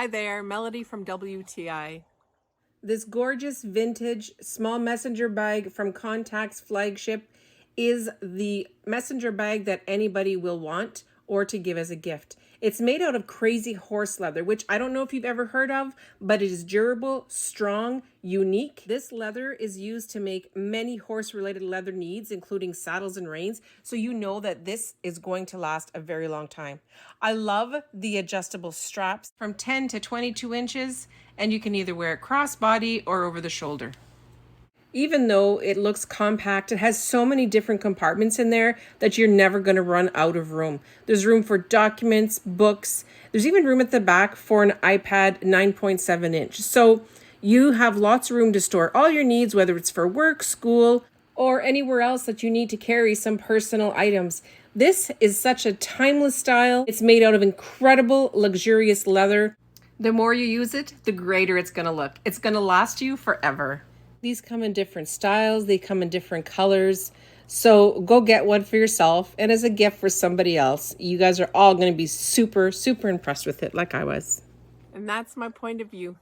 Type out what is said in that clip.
Hi there, Melody from WTI. This gorgeous vintage small messenger bag from Contact's flagship is the messenger bag that anybody will want or to give as a gift. It's made out of crazy horse leather, which I don't know if you've ever heard of, but it is durable, strong, unique. This leather is used to make many horse-related leather needs, including saddles and reins, so you know that this is going to last a very long time. I love the adjustable straps from 10 to 22 inches, and you can either wear it crossbody or over the shoulder. Even though it looks compact, it has so many different compartments in there that you're never going to run out of room. There's room for documents, books. There's even room at the back for an iPad 9.7 inch. So you have lots of room to store all your needs, whether it's for work, school, or anywhere else that you need to carry some personal items. This is such a timeless style. It's made out of incredible, luxurious leather. The more you use it, the greater it's going to look. It's going to last you forever. These come in different styles. They come in different colors. So go get one for yourself and as a gift for somebody else. You guys are all going to be super, super impressed with it like I was. And that's my point of view.